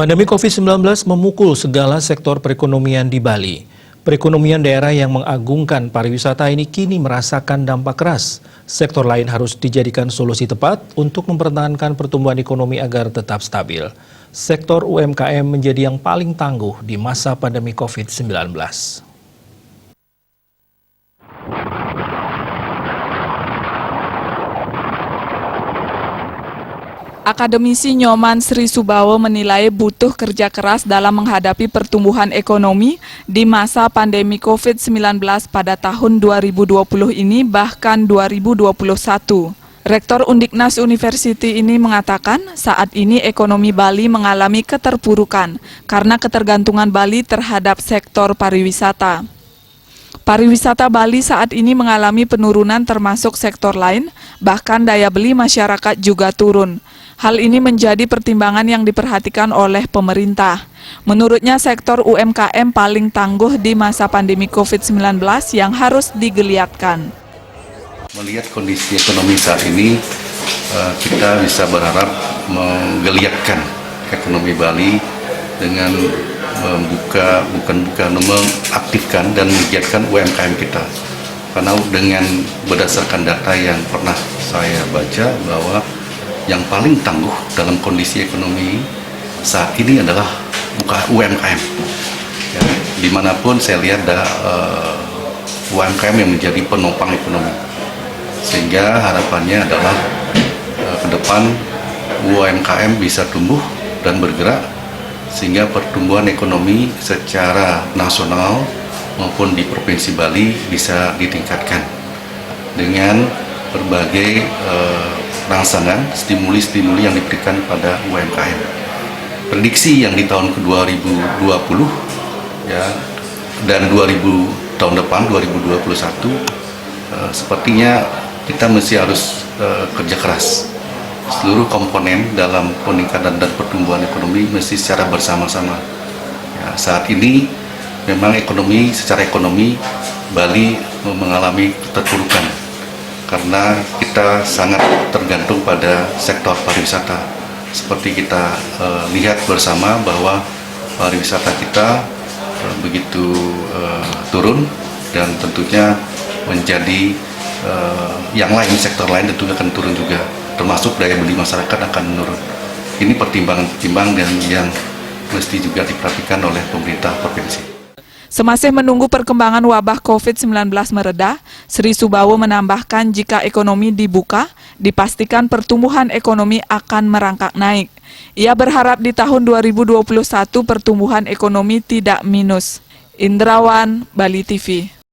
Pandemi COVID-19 memukul segala sektor perekonomian di Bali. Perekonomian daerah yang mengagungkan pariwisata ini kini merasakan dampak keras. Sektor lain harus dijadikan solusi tepat untuk mempertahankan pertumbuhan ekonomi agar tetap stabil. Sektor UMKM menjadi yang paling tangguh di masa pandemi COVID-19. Akademisi Nyoman Sri Subawo menilai butuh kerja keras dalam menghadapi pertumbuhan ekonomi di masa pandemi COVID-19 pada tahun 2020 ini bahkan 2021. Rektor Undiknas University ini mengatakan saat ini ekonomi Bali mengalami keterpurukan karena ketergantungan Bali terhadap sektor pariwisata. Pariwisata Bali saat ini mengalami penurunan termasuk sektor lain, bahkan daya beli masyarakat juga turun. Hal ini menjadi pertimbangan yang diperhatikan oleh pemerintah. Menurutnya sektor UMKM paling tangguh di masa pandemi COVID-19 yang harus digeliatkan. Melihat kondisi ekonomi saat ini, kita bisa berharap menggeliatkan ekonomi Bali dengan mengaktifkan dan menggiatkan UMKM kita. Karena dengan berdasarkan data yang pernah saya baca bahwa yang paling tangguh dalam kondisi ekonomi saat ini adalah UMKM. Ya, dimanapun saya lihat ada UMKM yang menjadi penopang ekonomi. Sehingga harapannya adalah ke depan UMKM bisa tumbuh dan bergerak sehingga pertumbuhan ekonomi secara nasional maupun di Provinsi Bali bisa ditingkatkan dengan berbagai rangsangan stimuli-stimuli yang diberikan pada UMKM. Prediksi yang di tahun ke-2020 ya dan tahun depan 2021 sepertinya kita mesti harus kerja keras. Seluruh komponen dalam peningkatan dan pertumbuhan ekonomi mesti secara bersama-sama. Ya, saat ini memang secara ekonomi Bali mengalami keterpurukan karena kita sangat tergantung pada sektor pariwisata. Seperti kita lihat bersama bahwa pariwisata kita begitu turun dan tentunya menjadi yang lain, sektor lain tentunya akan turun juga, termasuk daya beli masyarakat akan menurun. Ini pertimbangan-pertimbangan yang mesti juga diperhatikan oleh pemerintah provinsi. Semasih menunggu perkembangan wabah COVID-19 mereda, Sri Subawo menambahkan jika ekonomi dibuka, dipastikan pertumbuhan ekonomi akan merangkak naik. Ia berharap di tahun 2021 pertumbuhan ekonomi tidak minus. Indrawan, Bali TV.